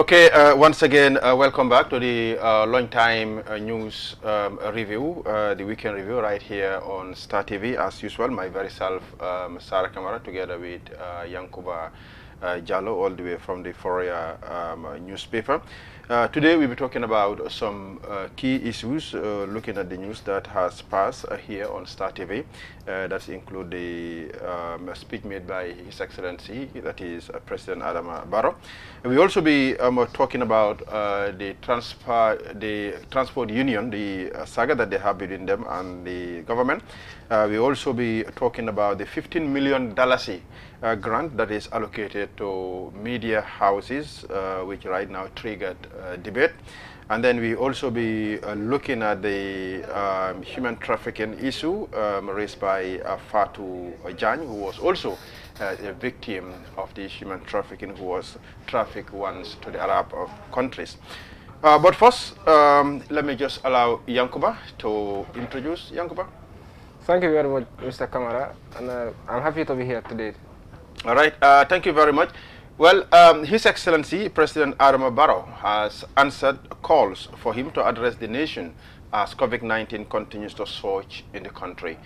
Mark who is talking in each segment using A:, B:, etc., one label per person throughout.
A: Okay, once again, welcome back to the long time news review, the weekend review right here on Star TV. As usual, my very self, Sarah Kamara, together with Yankuba Jallo, all the way from the Foria newspaper. Today we'll be talking about some key issues, looking at the news that has passed here on Star TV. That include the speech made by His Excellency, that is President Adama Barrow. We also be talking about the transport union, the saga that they have between them and the government. We also be talking about the $15 million grant that is allocated to media houses, which right now triggered debate. And then we also be looking at the human trafficking issue raised by Fatou Jan, who was also a victim of the human trafficking, who was trafficked once to the Arab countries. But first, let me just allow Yankuba to introduce Yankuba.
B: Thank you very much, Mr. Kamara, and I'm happy to be here today.
A: All right, thank you very much. Well, His Excellency President Adama Barrow has answered calls for him to address the nation as COVID-19 continues to surge in the country.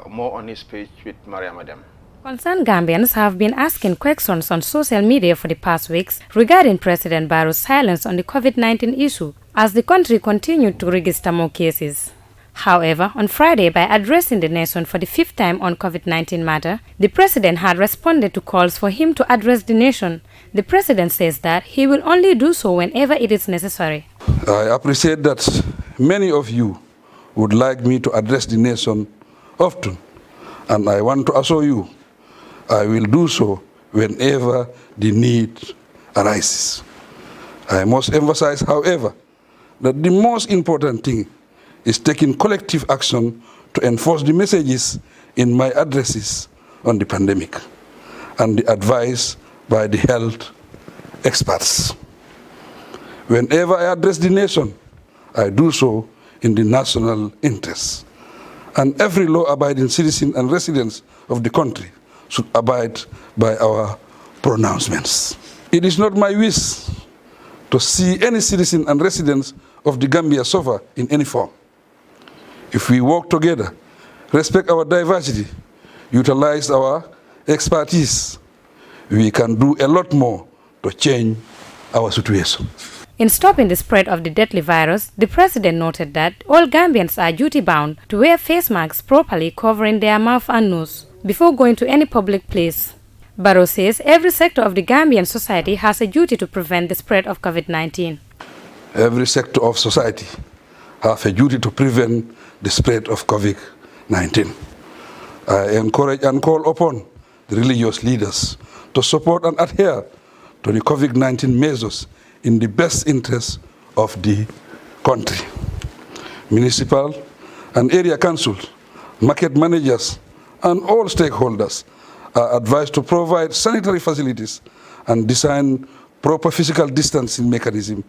A: More on his speech with Maria Madam.
C: Concerned Gambians have been asking questions on social media for the past weeks regarding President Barrow's silence on the COVID-19 issue as the country continued to register more cases. However, on Friday, by addressing the nation for the fifth time on COVID-19 matter, the president had responded to calls for him to address the nation. The president says that he will only do so whenever it is necessary.
D: I appreciate that many of you would like me to address the nation often, and I want to assure you I will do so whenever the need arises. I must emphasize, however, that the most important thing is taking collective action to enforce the messages in my addresses on the pandemic and the advice by the health experts. Whenever I address the nation, I do so in the national interest. And every law-abiding citizen and residents of the country should abide by our pronouncements. It is not my wish to see any citizen and residents of the Gambia suffer in any form. If we work together, respect our diversity, utilize our expertise, we can do a lot more to change our situation.
C: In stopping the spread of the deadly virus, the president noted that all Gambians are duty-bound to wear face masks properly covering their mouth and nose before going to any public place. Barrow says every sector of the Gambian society has a duty to prevent the spread of COVID-19.
D: Every sector of society has a duty to prevent the spread of COVID-19. I encourage and call upon the religious leaders to support and adhere to the COVID-19 measures in the best interest of the country. Municipal and area councils, market managers, and all stakeholders are advised to provide sanitary facilities and design proper physical distancing mechanism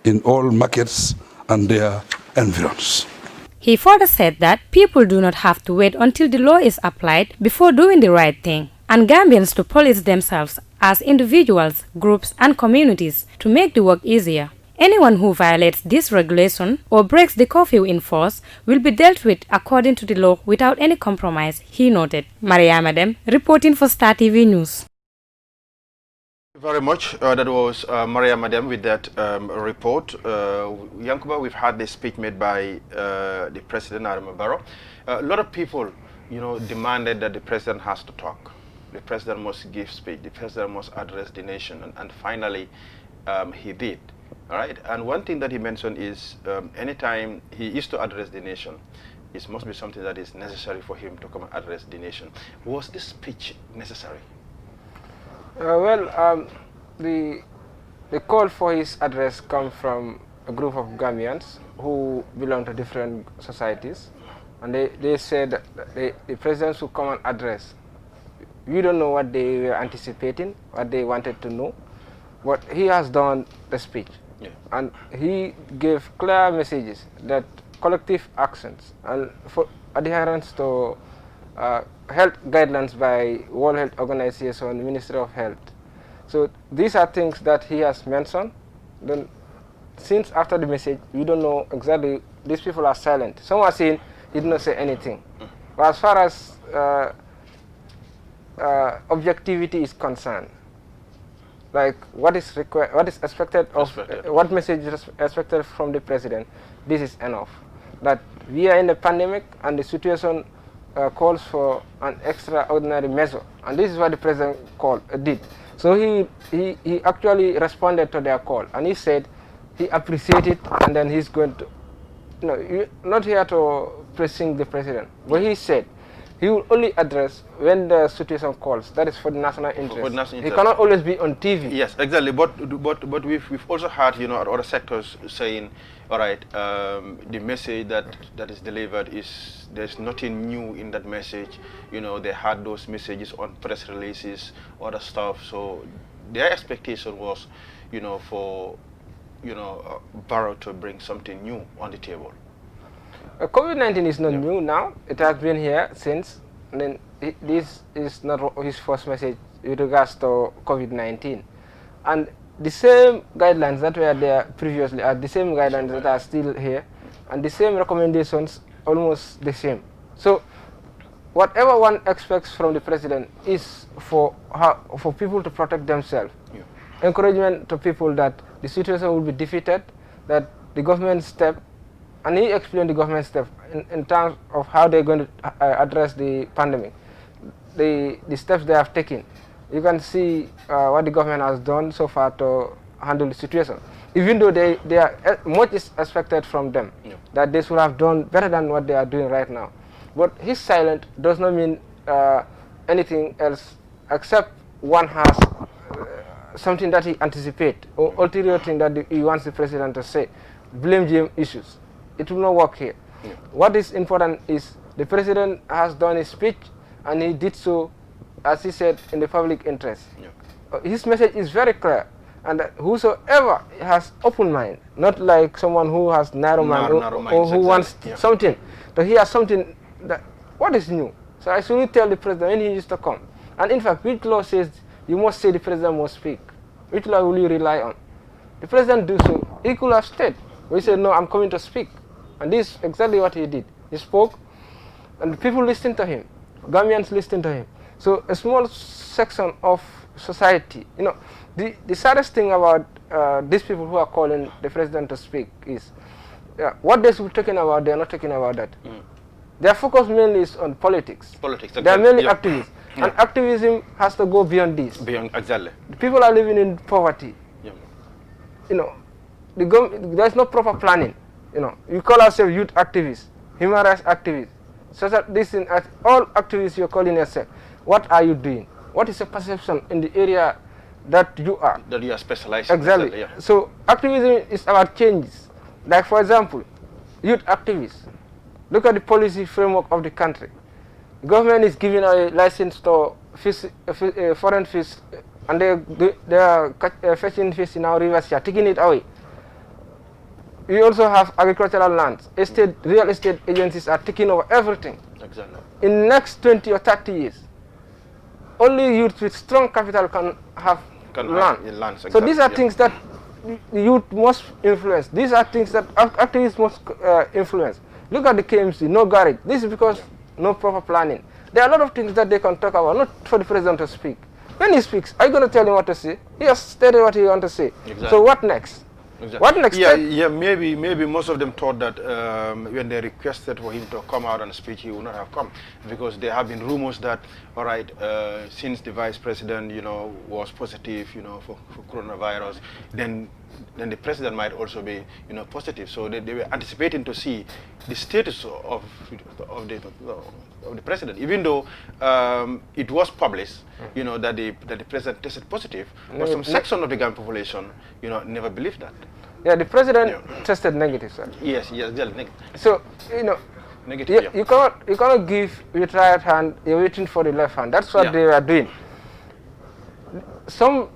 D: in all markets and their environs.
C: He further said that people do not have to wait until the law is applied before doing the right thing, and Gambians to police themselves as individuals, groups, and communities to make the work easier. Anyone who violates this regulation or breaks the curfew in force will be dealt with according to the law without any compromise, he noted. Maria Madam, reporting for Star TV News.
A: Thank you very much. That was Maria Madam with that report. Yankuba, we've had this speech made by the President Adama Barrow. A lot of people, demanded that the President has to talk. The President must give speech. The President must address the nation. And finally, he did. All right. And one thing that he mentioned is anytime he is to address the nation, it must be something that is necessary for him to come and address the nation. Was this speech necessary?
B: The call for his address comes from a group of Gambians who belong to different societies, and they said that the president should come and address. We don't know what they were anticipating, what they wanted to know, but he has done the speech. Yeah. And he gave clear messages that collective actions and for adherence to health guidelines by World Health Organization, Ministry of Health. So these are things that he has mentioned, Then, since after the message, we don't know exactly. These people are silent. Some are saying he did not say anything. But as far as objectivity is concerned, like what is required, what is expected of, what message is expected from the president, this is enough. That we are in a pandemic and the situation calls for an extraordinary measure, and this is what the president did. So he actually responded to their call, and he said he appreciated, and then he's going to, not here to pressing the president, but he said he will only address when the situation calls. That is for the national interest. He cannot always be on TV.
A: Yes, exactly. But we've also heard, other sectors saying, all right, the message that is delivered is, there's nothing new in that message. They had those messages on press releases, other stuff. So their expectation was, for Barrow to bring something new on the table.
B: COVID-19 is not new now. It has been here since. And then this is not his first message with regards to COVID-19. And the same guidelines that were there previously are the same guidelines that are still here, and the same recommendations almost the same. So whatever one expects from the president is for people to protect themselves. Encouragement to people that the situation will be defeated, that the government step, and he explained the government step in terms of how they're going to address the pandemic, the steps they have taken. You can see what the government has done so far to handle the situation. Even though much is expected from them, that they should have done better than what they are doing right now. But his silence does not mean anything else, except one has something that he anticipates, or ulterior thing that he wants the president to say, blame game issues. It will not work here. What is important is the president has done his speech, and he did so, as he said, in the public interest. His message is very clear, and whosoever has open mind, not like someone who has narrow mind, or who wants something, to hear something that, what is new? So I should tell the president when he used to come. And in fact, which law says you must say the president must speak? Which law will you rely on? The president do so. He could have stayed. He said, no, I'm coming to speak. And this is exactly what he did. He spoke, and people listened to him. Gambians listened to him. So a small section of society, the saddest thing about these people who are calling the president to speak is what they should be talking about, they are not talking about that. Their focus mainly is on politics.
A: Exactly.
B: They are mainly activists. And activism has to go beyond this.
A: Exactly.
B: The people are living in poverty. There's no proper planning. You call ourselves youth activists, human rights activists. So that all activists you're calling yourself, what are you doing? What is your perception in the area that you are?
A: That you are specialized in.
B: Exactly. So activism is about changes. Like, for example, youth activists. Look at the policy framework of the country. The government is giving a license to fish, foreign fish, and they are fetching fish in our rivers here, taking it away. We also have agricultural lands. Real estate agencies are taking over everything.
A: Exactly.
B: In the next 20 or 30 years, only youth with strong capital can have land.
A: Exactly.
B: So these are things that the youth must influence. These are things that activists must influence. Look at the KMC, no garage. This is because no proper planning. There are a lot of things that they can talk about, not for the president to speak. When he speaks, are you going to tell him what to say? He has stated what he wants to say.
A: Exactly.
B: So what next?
A: Exactly.
B: What next?
A: Maybe most of them thought that when they requested for him to come out and speak, he would not have come, because there have been rumors that, all right, since the vice president, was positive, for coronavirus, then the president might also be, positive. So they were anticipating to see the status of the president, even though it was published, that the president tested positive. But some section of the Gambian population, never believed that.
B: Yeah, the president tested negative, sir.
A: Yes, negative.
B: So
A: Negative.
B: You cannot give with right hand. You're waiting for the left hand. That's what they were doing. Some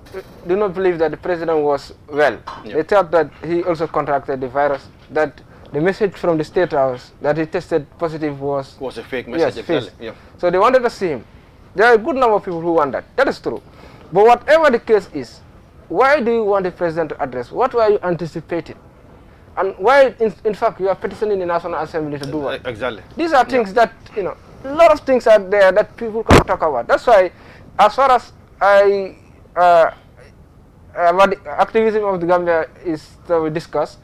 B: do not believe that the president was well. They thought that he also contracted the virus, that the message from the State House that he tested positive was
A: a fake message.
B: Yes,
A: exactly. Yeah.
B: So they wanted to see him. There are a good number of people who want that. That is true. But whatever the case is, why do you want the president to address? What were you anticipating? And why, in fact, you are petitioning the National Assembly to do what?
A: Exactly.
B: These are things that, you know, a lot of things are there that people can talk about. That's why, as far as about the activism of the Gambia is to discuss,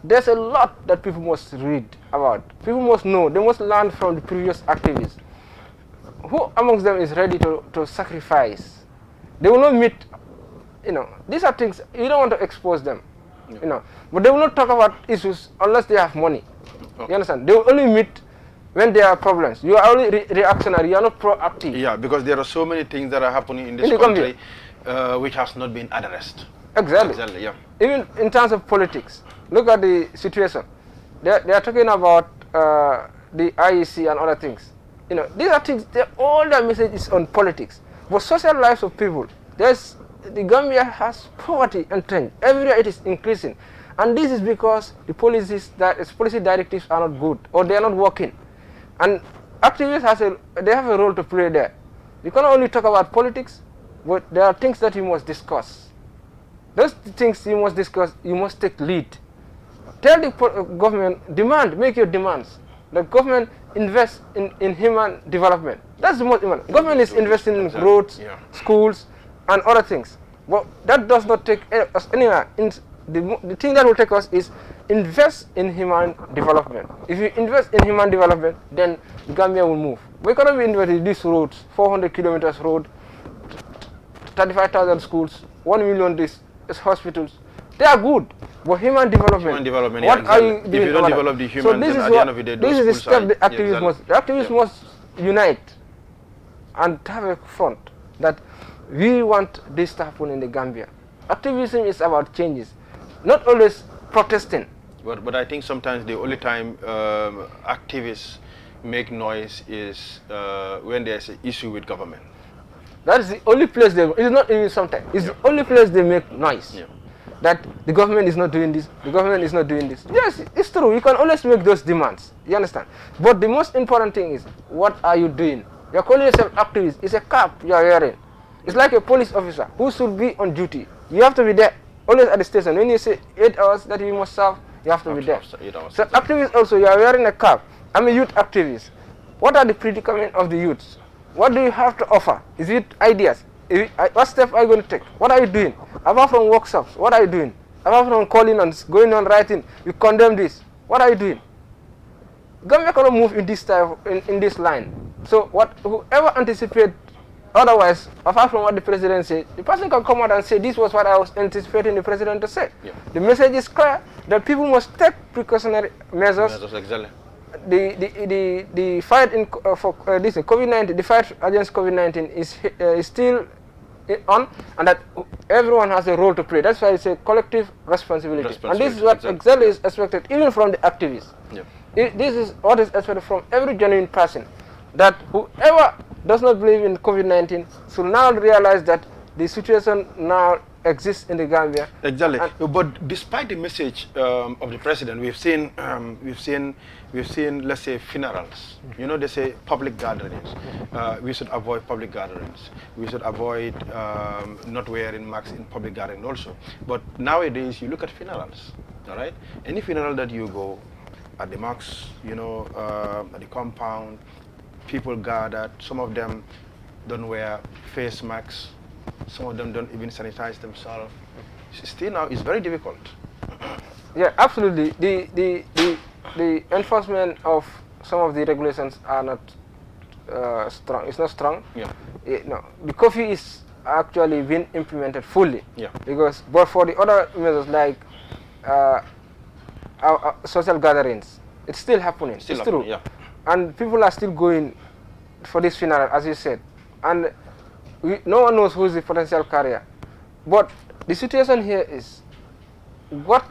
B: there's a lot that people must read about. People must know. They must learn from the previous activists. Who amongst them is ready to sacrifice? They will not meet, you know, these are things, you don't want to expose them, you know, but they will not talk about issues unless they have money. You understand? They will only meet when there are problems. You are only reactionary, you are not proactive.
A: Yeah, because there are so many things that are happening in this country which has not been addressed.
B: Exactly.
A: Exactly, yeah.
B: Even in terms of politics, look at the situation. They are talking about the IEC and other things. You know, these are things, all their message is on politics. But social lives of people, the Gambia has poverty entrenched. Everywhere it is increasing. And this is because the policy directives are not good, or they are not working. And activists have a role to play there. You cannot only talk about politics, but there are things that you must discuss. Those things you must discuss, you must take lead. Tell the government, make your demands. The government invest in human development. That's the most important. Government is investing in roads, schools, and other things. But that does not take us anywhere. The thing that will take us is invest in human development. If you invest in human development, then Gambia will move. We cannot be investing in these roads, 400 kilometers road, 35,000 schools, 1 million these hospitals. They are good, but human development. What are you doing?
A: If you don't develop the human, then at the end of the day,
B: this is the step the activists must unite and have a front that we want this to happen in the Gambia. Activism is about changes, not always protesting.
A: But I think sometimes the only time activists make noise is when there's an issue with government.
B: That is the only place it's not even sometimes, it's the only place they make noise. Yeah. That the government is not doing this, the government is not doing this. Yes, it's true, you can always make those demands, you understand? But the most important thing is, what are you doing? You're calling yourself activist, it's a cap you're wearing. It's like a police officer who should be on duty. You have to be there, always at the station. When you say 8 hours that you must serve, you have to be there. So activists also, you are wearing a cap. I'm a youth activist. What are the predicament of the youths? What do you have to offer? Is it ideas? What steps are you going to take? What are you doing? Apart from workshops, what are you doing? Apart from calling and going on writing, you condemn this. What are you doing? Gambia cannot move in this type in this line. So whoever anticipates otherwise, apart from what the president said, the person can come out and say, this was what I was anticipating the president to say. Yeah. The message is clear that people must take precautionary measures.
A: Exactly.
B: The fight for this COVID-19, the fight against COVID-19 is still on, and that everyone has a role to play. That's why it's a collective responsibility. And this is what exactly is expected, even from the activists. Yeah. This is what is expected from every genuine person, that whoever does not believe in COVID-19 should now realize that the situation now exists in the Gambia.
A: Exactly. But despite the message of the president, we've seen, let's say, funerals. You know, they say public gatherings. We should avoid public gatherings. We should avoid not wearing masks in public gatherings also. But nowadays, you look at funerals. All right. Any funeral that you go, at the mosque, you know, at the compound, people gathered. Some of them don't wear face masks. Some of them don't even sanitize themselves. Still now, it's very difficult.
B: Yeah, absolutely. The enforcement of some of the regulations are not strong. It's not strong. Yeah. No, the coffee is actually being implemented fully. Yeah. But for the other measures like our social gatherings, it's still happening. It's true. Yeah. And people are still going for this funeral, as you said. And no one knows who is the potential carrier. But the situation here is what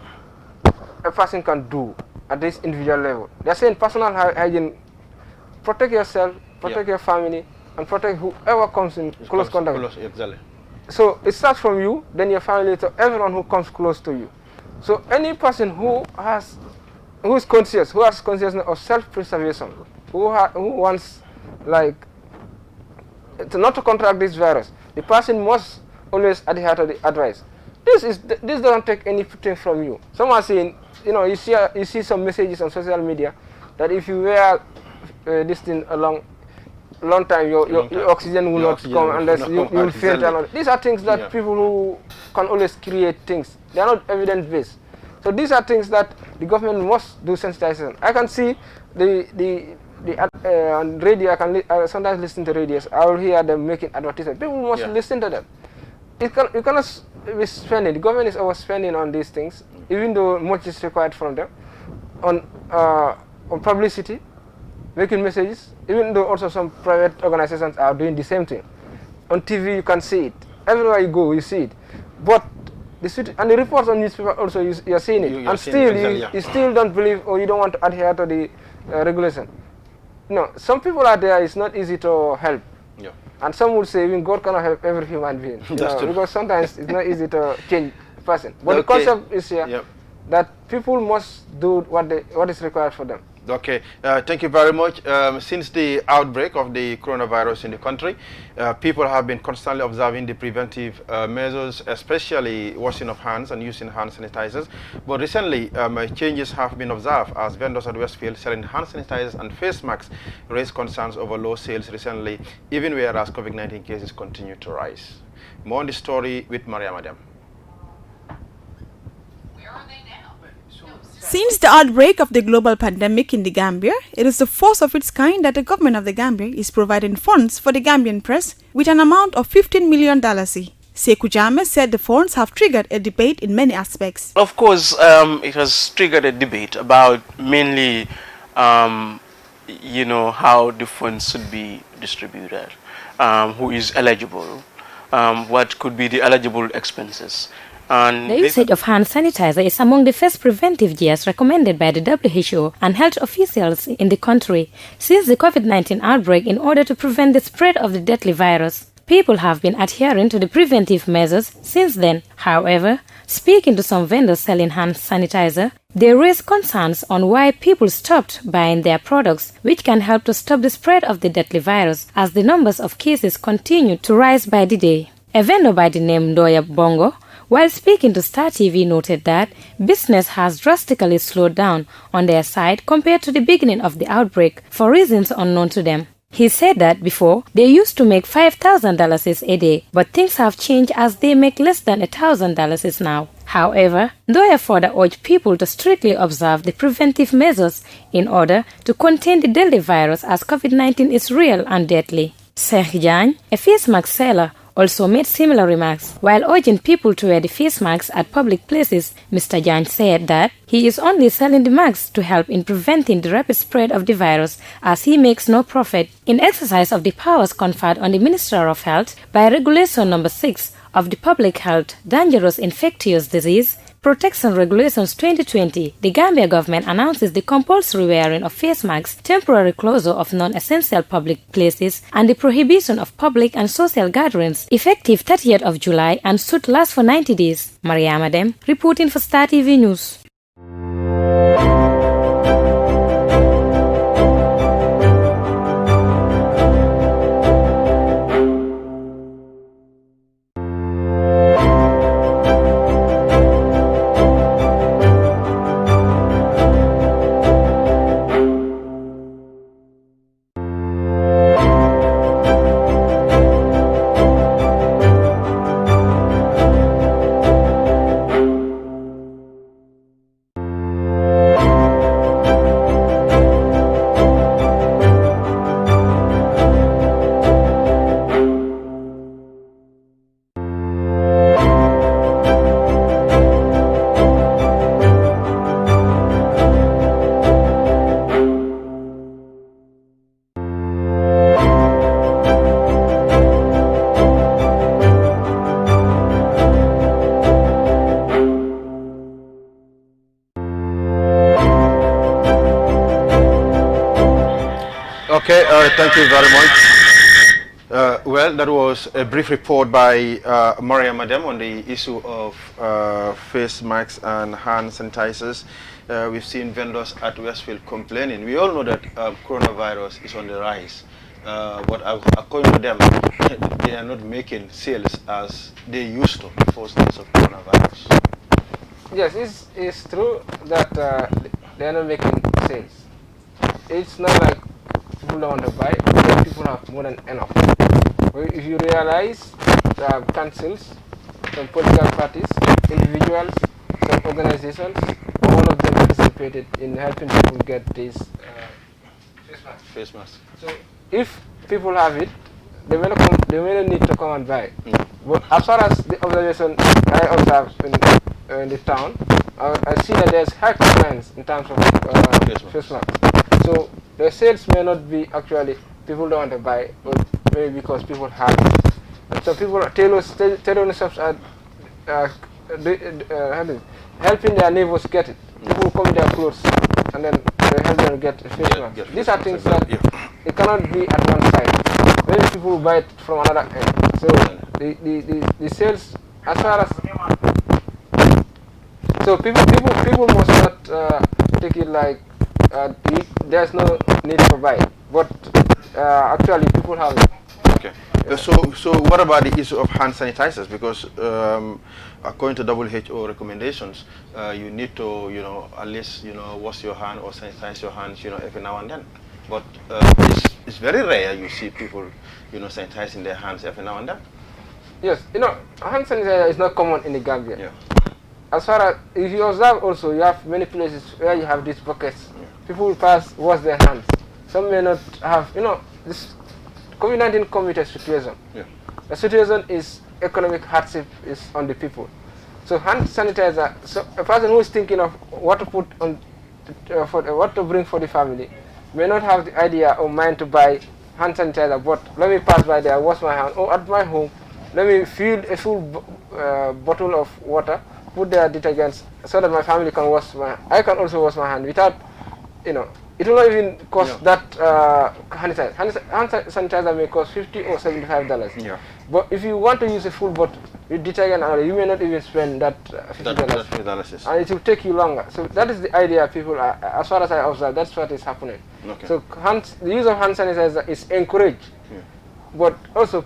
B: a person can do at this individual level. They're saying personal hygiene, protect yourself, protect your family, and protect whoever comes in close contact.
A: Exactly.
B: So it starts from you, then your family, to everyone who comes close to you. So any person who is conscious, who has consciousness of self-preservation, who wants, like, not to contract this virus, the person must always adhere to the advice. This doesn't take anything from you. Someone saying, you see some messages on social media that if you wear this thing a long time, your oxygen will not come unless you will faint. These are things that people who can always create things. They are not evidence-based. So these are things that the government must do sensitization. I can see on radio, I sometimes listen to radios. I will hear them making advertisements. People must listen to them. You cannot be spending. The government is overspending on these things, even though much is required from them, on publicity, making messages, even though also some private organizations are doing the same thing. On TV, you can see it. Everywhere you go, you see it. But the reports on newspaper also, you're seeing it. And still, you still don't believe, or you don't want to adhere to the regulation. No, some people are there, it's not easy to help. Yeah. And some would say, even God cannot help every human being. Because sometimes it's not easy to change a person. But the concept is here that people must do what is required for them.
A: Okay, thank you very much. Since the outbreak of the coronavirus in the country, people have been constantly observing the preventive measures, especially washing of hands and using hand sanitizers. But recently, changes have been observed as vendors at Westfield selling hand sanitizers and face masks raised concerns over low sales recently, even whereas COVID-19 cases continue to rise. More on the story with Maria Madam.
E: Since the outbreak of the global pandemic in the Gambia, it is the first of its kind that the government of the Gambia is providing funds for the Gambian press with an amount of $15 million. Sekou Jammeh said the funds have triggered a debate in many aspects.
F: Of course, it has triggered a debate about mainly, how the funds should be distributed, who is eligible, what could be the eligible expenses.
C: And the usage of hand sanitizer is among the first preventive gears recommended by the WHO and health officials in the country since the COVID-19 outbreak in order to prevent the spread of the deadly virus. People have been adhering to the preventive measures since then. However, speaking to some vendors selling hand sanitizer, they raised concerns on why people stopped buying their products, which can help to stop the spread of the deadly virus as the numbers of cases continue to rise by the day. A vendor by the name Ndoya Bongo, while speaking to Star TV, noted that business has drastically slowed down on their side compared to the beginning of the outbreak for reasons unknown to them. He said that before, they used to make $5,000 a day, but things have changed as they make less than $1,000 now. However, Ndoya further urged people to strictly observe the preventive measures in order to contain the deadly virus as COVID-19 is real and deadly. Sheikh Jan, a face mask seller, also made similar remarks. While urging people to wear the face masks at public places, Mr. Jan said that he is only selling the masks to help in preventing the rapid spread of the virus as he makes no profit. In exercise of the powers conferred on the Minister of Health by Regulation Number 6 of the Public Health Dangerous Infectious Disease Protection Regulations 2020, the Gambia government announces the compulsory wearing of face masks, temporary closure of non-essential public places, and the prohibition of public and social gatherings, effective 30th of July and should last for 90 days. Maria Madem, reporting for Star TV News.
A: Okay, thank you very much. Well, that was a brief report by Maria Madem on the issue of face masks and hand sanitizers. We've seen vendors at Westfield complaining. We all know that coronavirus is on the rise. but according to them, they are not making sales as they used to before stage of coronavirus.
B: Yes, it's true that they are not making sales. It's not like people don't want to buy, but people have more than enough. If you realize councils, some political parties, individuals, some organizations, all of them participated in helping people get this
A: Face mask.
B: So if people have it, they may not need to come and buy. But as far as the observation I observe in the town, I see that there's high compliance in terms of face masks. So the sales may not be actually people don't want to buy, but maybe because people have it. And so people, tailor shops are helping their neighbors get it. People come in their clothes and then they help them get a face mask. These are things that it cannot be at one side. Many people buy it from another end. So the sales, as far as so people must not take it like there's no need for buy, but actually people have it.
A: Okay. So what about the issue of hand sanitizers? Because according to WHO recommendations, you need to, at least, wash your hand or sanitize your hands, every now and then. But it's very rare you see people, sanitizing their hands every now and then.
B: Yes, hand sanitizer is not common in the Gambia.
A: Yeah.
B: As far as, if you observe also, you have many places where you have these buckets.
A: Yeah.
B: People will pass, wash their hands. Some may not have, this COVID-19 come with a situation.
A: Yeah.
B: The situation is economic hardship is on the people. So hand sanitizer, so a person who is thinking of what to put on, what to bring for the family, may not have the idea or mind to buy hand sanitizer, but let me pass by there, wash my hand, or at my home, let me fill a full bottle of water, put their detergents, so that my family can wash I can also wash my hand without, it will not even cost that hand sanitizer. Hand sanitizer may cost $50 or $75.
A: Yeah.
B: But if you want to use a full bottle with detergent, you may not even spend that $50. And it will take you longer. So that is the idea people are, as far as I observe, that's what is happening.
A: Okay.
B: So the use of hand sanitizer is encouraged. Yeah. But also,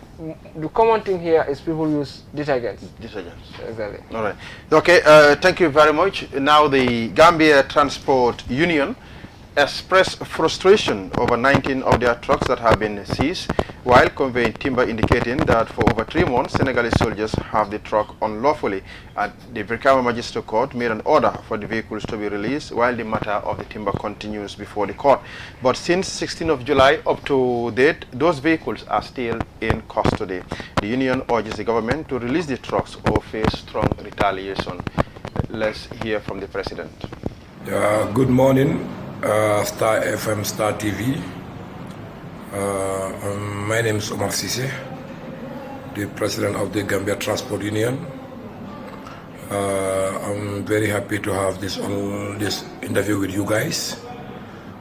B: the common thing here is people use detergents. Exactly.
A: All right. Okay, thank you very much. Now the Gambia Transport Union expressed frustration over 19 of their trucks that have been seized while conveying timber, indicating that for over 3 months, Senegalese soldiers have the truck unlawfully. At the Brikama Magistrate Court made an order for the vehicles to be released while the matter of the timber continues before the court. But since 16th of July up to date, those vehicles are still in custody. The union urges the government to release the trucks or face strong retaliation. Let's hear from the president.
G: Good morning. Star FM, Star TV. My name is Omar Sise, the president of the Gambia Transport Union. I'm very happy to have this interview with you guys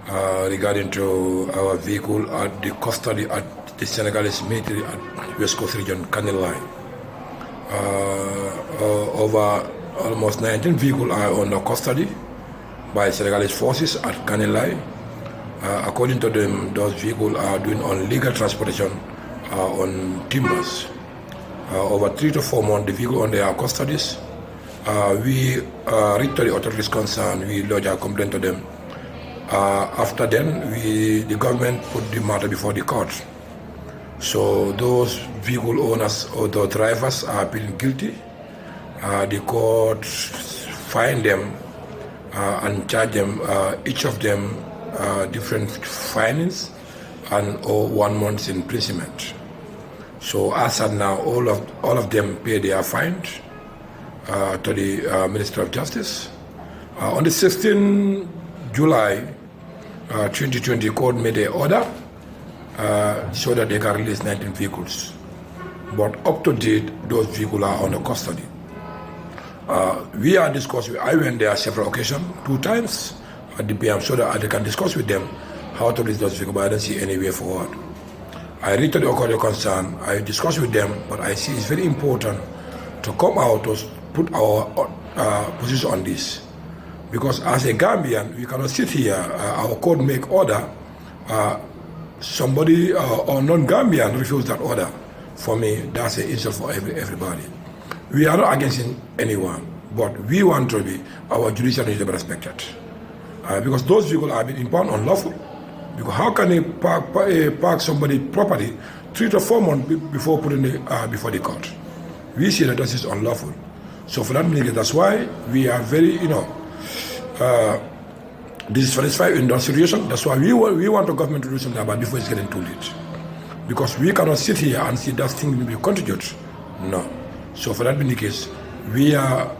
G: regarding to our vehicle at the custody at the Senegalese military at West Coast Region, Kanel Line. Over almost 19 vehicles are under custody by Senegalese forces at Kanelai. According to them, those vehicles are doing illegal transportation on timbers. Over 3 to 4 months, the vehicle under our custodies. We reached to the authorities concerned, we lodged a complaint to them. After then, the government put the matter before the court. So those vehicle owners or the drivers are pleading guilty. The court fined them and charge them, each of them different fines and 1 month's imprisonment. So as of now, all of them pay their fines to the Ministry of Justice. On the 16th July 2020, court made an order so that they can release 19 vehicles. But up to date, those vehicles are under custody. We are discussing. I went there several occasions, 2 times at the PM, so that I can discuss with them how to release those vehicles, but I don't see any way forward. I read to the authority concerned, I discussed with them, but I see it's very important to come out to put our position on this. Because as a Gambian, we cannot sit here, our court make order somebody or non-Gambian refuse that order, for me, that's an insult for everybody. We are not against anyone, but we want to be, our judiciary needs to be respected. Because those people have been impounded unlawful. Because how can they park somebody's property 3 to 4 months before putting it before the court? We see that this is unlawful. So for that reason, that's why we are very, dissatisfied in that situation. That's why we want the government to do something about it before it's getting too late. Because we cannot sit here and see that thing will be continued. No. So for that being the case, we are,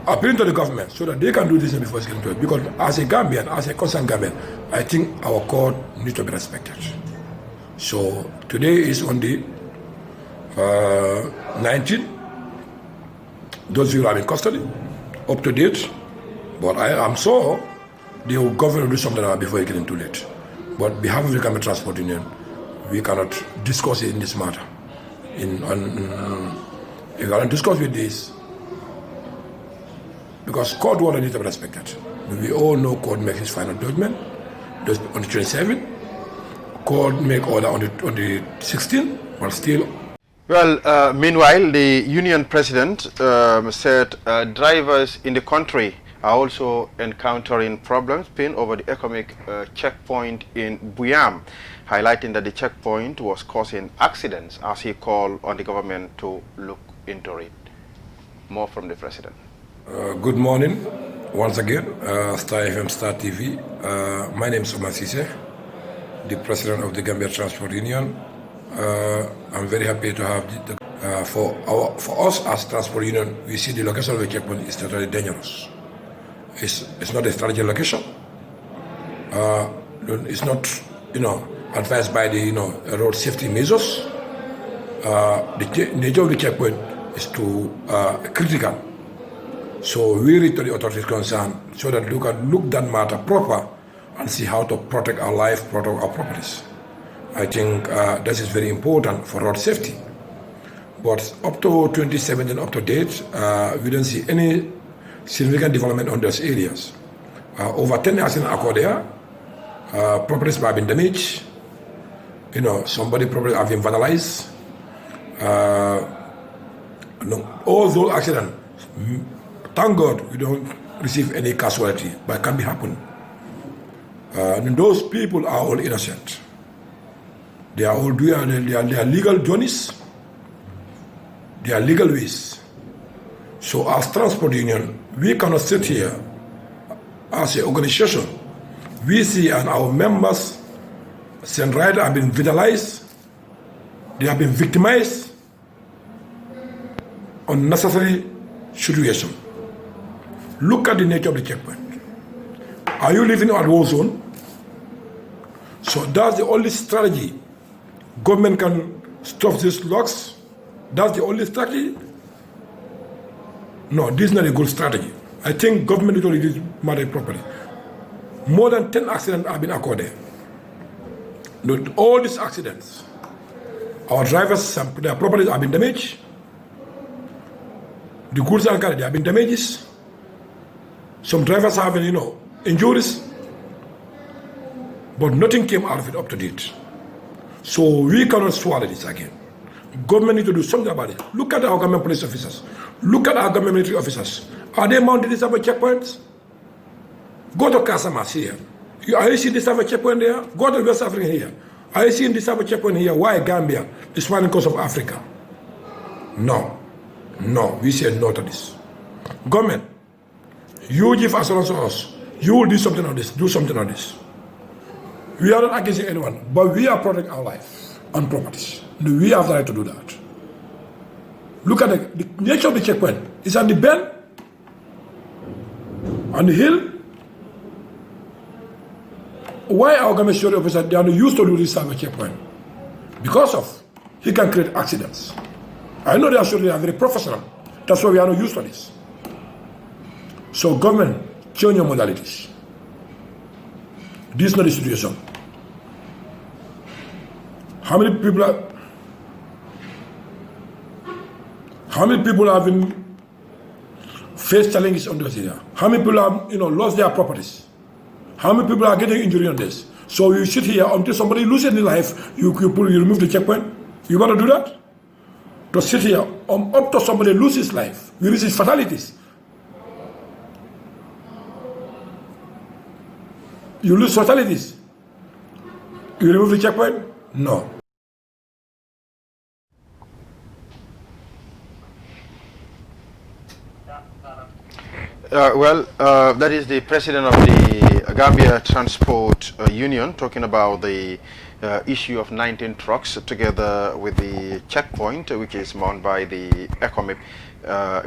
G: appealing to the government so that they can do this before it's getting too late. Because as a Gambian, as a concerned Gambian, I think our court needs to be respected. So today is on the 19th. Those people are in custody, up to date. But I am sure the government will do something before it's getting too late. But on behalf of the Gambia Transport Union, we cannot discuss it in this matter. We cannot discuss with this because court order needs to be respected. We all know court makes its final judgment on the 27th. Court make order on the 16th, but still.
A: Well, meanwhile, the union president said drivers in the country are also encountering problems pinned over the economic checkpoint in Buyam, highlighting that the checkpoint was causing accidents as he called on the government to look into it. More from the president.
G: Good morning once again, Star FM, Star TV. My name is Omar Sise, the president of the Gambia Transport Union. I'm very happy to have for us as Transport Union, we see the location of the checkpoint is totally dangerous. It's not a strategic location. It's not, advised by the, road safety measures. The nature of the checkpoint is too critical. So we read to the authorities concerned so that we can look that matter proper and see how to protect our life, protect our properties. I think this is very important for road safety. But up to 2017, up to date, we don't see any significant development on those areas. Over 10 accidents occurred there. Properties have been damaged. Somebody property have been vandalized. All those accidents, thank God we don't receive any casualty, but it can be happen. And those people are all innocent. They are all doing their legal journeys. They are legal ways. So as Transport Union, we cannot sit here as an organization. We see and our members, St. Rider, have been vandalized. They have been victimized. Unnecessary situation. Look at the nature of the checkpoint. Are you living in a war zone? So that's the only strategy. Government can stop these locks. That's the only strategy. No, this is not a good strategy. I think government need to do this matter properly. More than 10 accidents have been occurred there. All these accidents, our drivers, their properties have been damaged. The goods are carried, they have been damaged. Some drivers have, injuries. But nothing came out of it up to date. So we cannot swallow this again. Government need to do something about it. Look at our government police officers. Look at our government military officers. Are they mounted these type of checkpoints? Go to Casamas here. Are you seeing this type of checkpoint there? Go to West Africa here. Are you seeing this type of checkpoint here? Why Gambia? The Smiling Coast of Africa? No. No. We say no to this. Government, you give assurance to us. You will do something on this. Do something on this. We are not against anyone, but we are protecting our life and properties. We have the right to do that. Look at the nature of the checkpoint. It's on the bend, on the hill. Why our government security officer, they are not used to do this type of checkpoint? Because of, he can create accidents. I know they are very professional. That's why we are not used to this. So government, change your modalities. This is not the situation. How many people have been faced challenges on this area? How many people have lost their properties? How many people are getting injured on this? So you sit here until somebody loses their life, you remove the checkpoint. You want to do that? To sit here up to somebody loses life, you receive fatalities. You lose fatalities. You remove the checkpoint? No.
A: That is the president of the Gambia Transport Union talking about the issue of 19 trucks together with the checkpoint, which is manned by the ECOMIP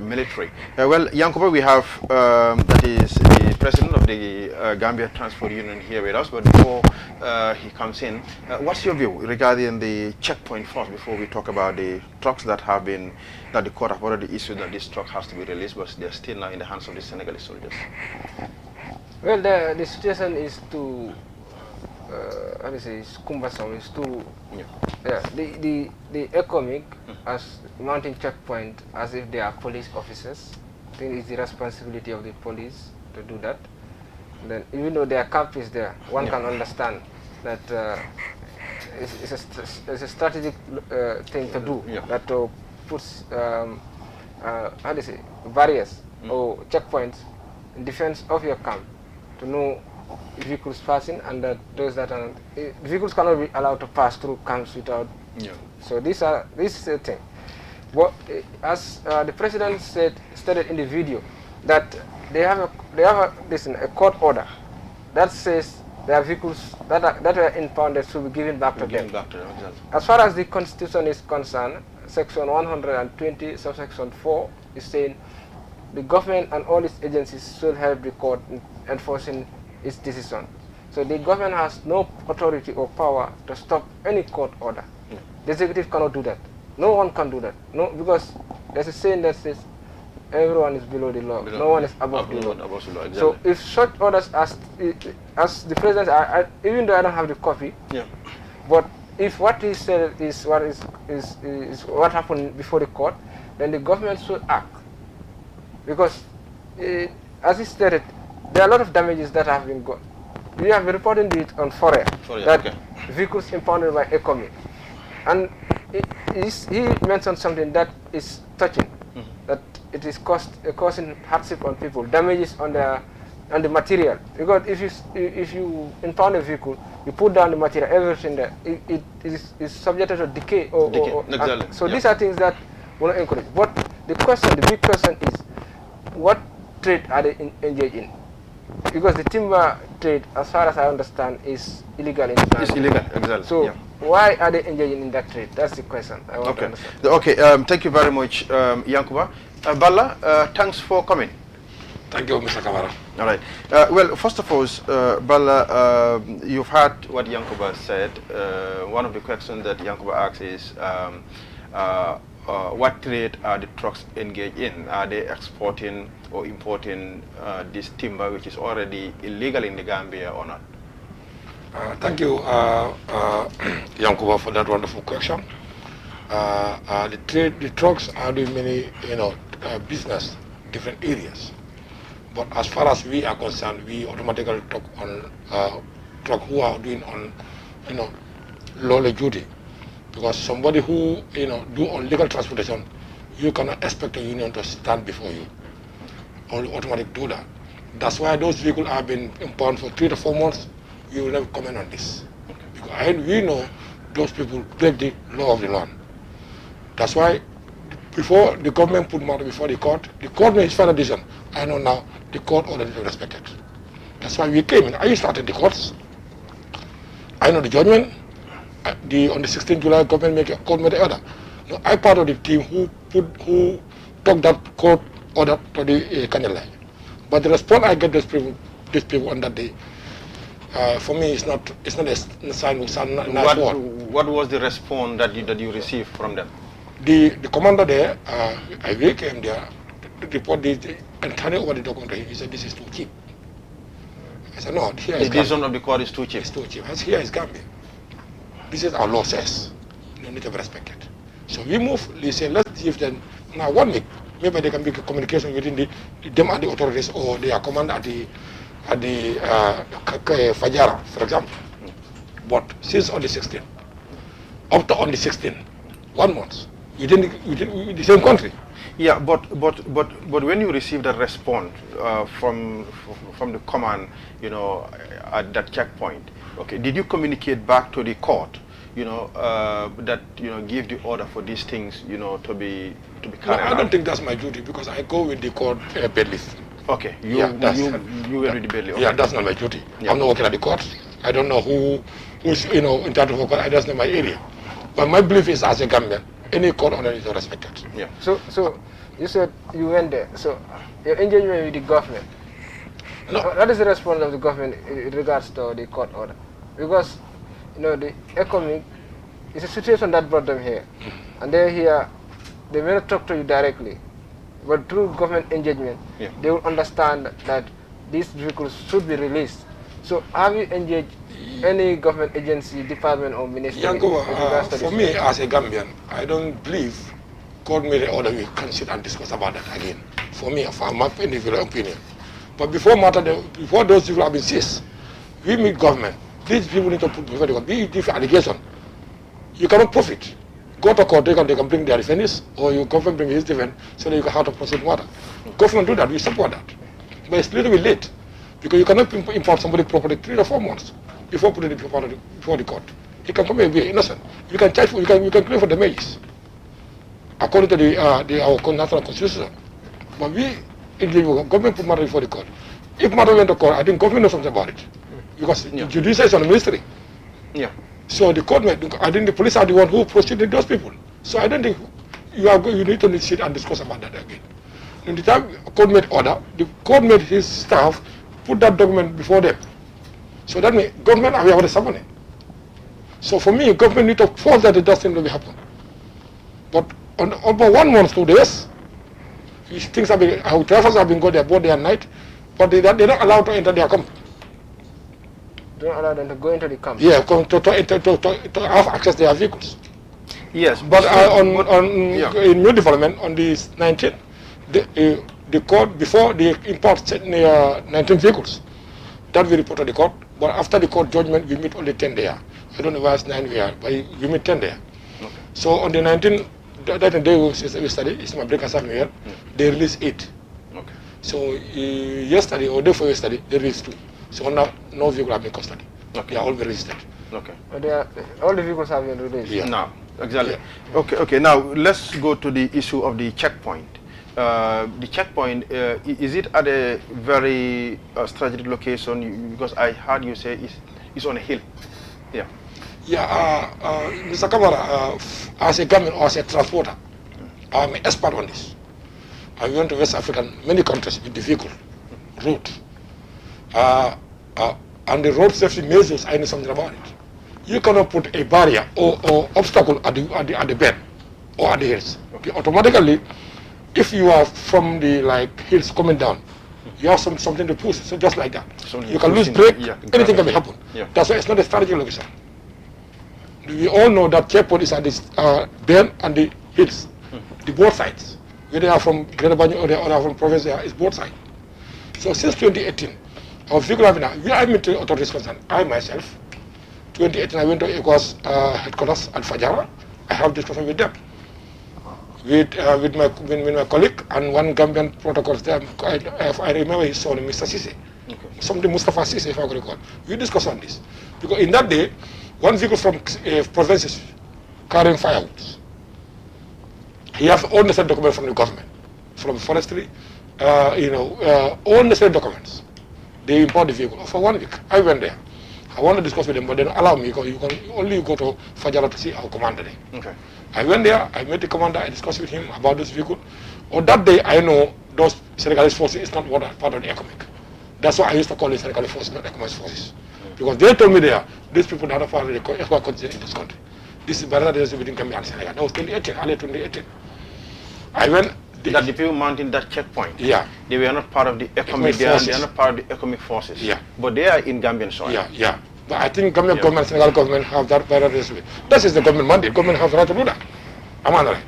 A: military. Yankuba, we have that is the president of the Gambia Transport Union here with us. But before he comes in, what's your view regarding the checkpoint first? Before we talk about the trucks that have been that the court have already issued that this truck has to be released, but they're still now in the hands of the Senegalese soldiers.
B: Well, the situation is too, how do you say, it's cumbersome. It's too, the ECOMIC as mounting checkpoint as if they are police officers. I think it's the responsibility of the police to do that. And then, even though their camp is there, one can understand that it's a strategic thing to do, that to put, how do you say, barriers or checkpoints in defense of your camp to know vehicles passing, and that those that are vehicles cannot be allowed to pass through camps without. So this is a thing. But as the president stated in the video, that they have a court order that says their vehicles that are impounded should be given back to them. As far as the constitution is concerned, section 120 subsection 4 is saying the government and all its agencies should help the court in enforcing its decision. So the government has no authority or power to stop any court order. The executive cannot do that. No one can do that. No, because there's a saying that says everyone is below the law. No one is above the law. Exactly. So if such orders as the president, even though I don't have the copy, but if what he said is what happened before the court, then the government should act. Because as he stated, there are a lot of damages that have been got. We have been reporting it on Foray, that vehicles impounded by ECOMIC. And he mentioned something that is touching, that it is causing hardship on people, damages on the material. Because if you impound a vehicle, you put down the material, everything there, it is subjected to decay.
A: Exactly.
B: So these are things that will not encourage. But the big question is, what trade are they engaged in? Because the timber trade, as far as I understand, is illegal in Ghana.
A: It's illegal, exactly.
B: So why are they engaging in that trade? That's the question I want to understand.
A: Okay, thank you very much, Yankuba. Balla, thanks for coming.
G: Thank you, Mr. Kamara.
A: All right. Well, first of all, Balla, you've heard what Yankuba said. One of the questions that Yankuba asks is, what trade are the trucks engaged in? Are they exporting or importing this timber, which is already illegal in the Gambia, or not?
G: Thank you, Yankuba, for that wonderful question. The trucks are doing many, business, different areas. But as far as we are concerned, we automatically talk on truck who are doing on, lawless duty. Because somebody who, do illegal transportation, you cannot expect a union to stand before you. Only automatic do that. That's why those vehicles have been impounded for 3 to 4 months. We will never comment on this. Because we know those people break the law of the land. That's why before the government put matter before the court made its final decision. I know now the court already respected. That's why we came in. I started the courts. I know the judgment. On the 16th July, government court made the order. Now, I part of the team who took that court order to the Canal Line. But the response I get these people on that day, for me, it's not a sign of nice word.
A: What was the response that you received from them?
G: The commander there, I came there to report and turn over the document to him. He said, "This is too cheap." I said, "No, here is
A: the decision of the court is too cheap."
G: It's too cheap. I said, "Here is Gambia. This is our law says. You need to respect it." So we move. They say, let's give them now 1 week. Maybe there can be communication within them and the authorities, or their command at the Fajara, for example. But since on the 16th, up to on the 16th, 1 month, within the same country.
A: Yeah, but when you received a response from the command, you know, at that checkpoint, okay, did you communicate back to the court, you know, that, you know, give the order for these things, you know, to be carried out?
G: I don't think that's my duty, because I go with the court bed list.
A: Okay, you were with the belly. Okay.
G: Yeah, that's not my duty.
A: Yeah.
G: I'm not working at the court. I don't know who's, you know, in charge of the court. I just know my area. But my belief is, as a Gambian, any court order is respected.
A: Yeah.
B: So you said you went there. So your engagement with the government.
G: No.
B: What is the response of the government in regards to the court order? Because, you know, the economic is a situation that brought them here, and they're here. They may not talk to you directly, but through government engagement,
A: yeah,
B: they will understand that these vehicles should be released. So have you engaged any government agency, department or ministry?
G: For me as a Gambian, I don't believe court made an order we can sit and discuss about that again. For me, for my individual opinion. But before those people have been seized, we meet government. These people need to put before the court. Be different allegation. You cannot prove it. Go to court, they can bring their defendants, or you government bring his defense, so that you can have to proceed water. Government do that, we support that. But it's a little bit late, because you cannot import somebody property 3 or 4 months before putting it before the court. He can come here and be innocent. You can charge for, you can claim for damages, according to our national constitution. But government put matter before the court. If matter went to court, I think government knows something about it, because the judiciary is on the ministry.
A: Yeah.
G: So the court, I think the police are the one who proceeded those people. So I don't think you need to sit and discuss about that again. In the time court made order, the court made his staff put that document before them. So that means government are already summoning. So for me, government need to force that it doesn't really happen. But on over 1 month, 2 days, things have been, our drivers have been going there both day and night, but they're not allowed to enter their camp.
B: Don't allow them to go into the camp.
G: Yeah, to have access to their vehicles.
A: Yes,
G: but in new development on the 19th, the court, before they import 19 vehicles, that we report to the court. But after the court judgment, we meet only 10 there. I don't know why it's 9 here, but we meet 10 there. Okay. So on the 19th, that day we study, it's my break here, they released 8. Okay. So yesterday or day before yesterday, they released 2. So now no vehicle have been custody. Okay. They are all been registered.
A: Okay.
B: All the vehicles have been released.
G: Yeah.
A: Now, exactly. Yeah. Okay. Now let's go to the issue of the checkpoint. The checkpoint, is it at a very strategic location? Because I heard you say it's on a hill. Yeah.
G: Yeah, Mr. Kamara, as a government or as a transporter, I'm an expert on this. I went to West Africa, many countries with the vehicle, route. And the road safety measures, I know something about it. You cannot put a barrier or obstacle at the bed or at the hills. Okay, automatically, if you are from the hills coming down, you have something to push. So just like that, you can lose brake. Anything can happen. Yeah. That's why it's not a strategic location. We all know that checkpoint is at this bend and the hills, the both sides. Whether they are from Greater Banjul or they are from province, it's both sides. So since 2018, our vehicle I met the authorities concerned. I myself, 2018, I went to ECOWAS headquarters at Fajara. I have discussion with them, with my colleague and one Gambian protocol there. I remember his son, Mr. Sise, something Mustafa Sise, if I could recall. We discussed on this because in that day, one vehicle from provinces carrying firewood. He has all necessary documents from the government, from forestry, all necessary documents. They import the vehicle for 1 week. I went there. I want to discuss with them, but they don't allow me because you can only go to Fajara to see our commander there. Okay. I went there, I met the commander, I discussed with him about this vehicle. On that day, I know those Senegalese forces is not part of the economic. That's why I used to call it Senegalese forces, not economic forces. Because they told me there, these people are not part of the economic condition in this country. This is Barada between Gambia and Senegal. That was 2018, early 2018. I went.
A: That the people mounting that checkpoint, they were not part of the economic forces. They are not part of the economic forces. Yeah. But they are in Gambian soil.
G: Yeah. But I think Gambian government, Senegal government have that right. That is the government mandate. Government has the right to do that. Right.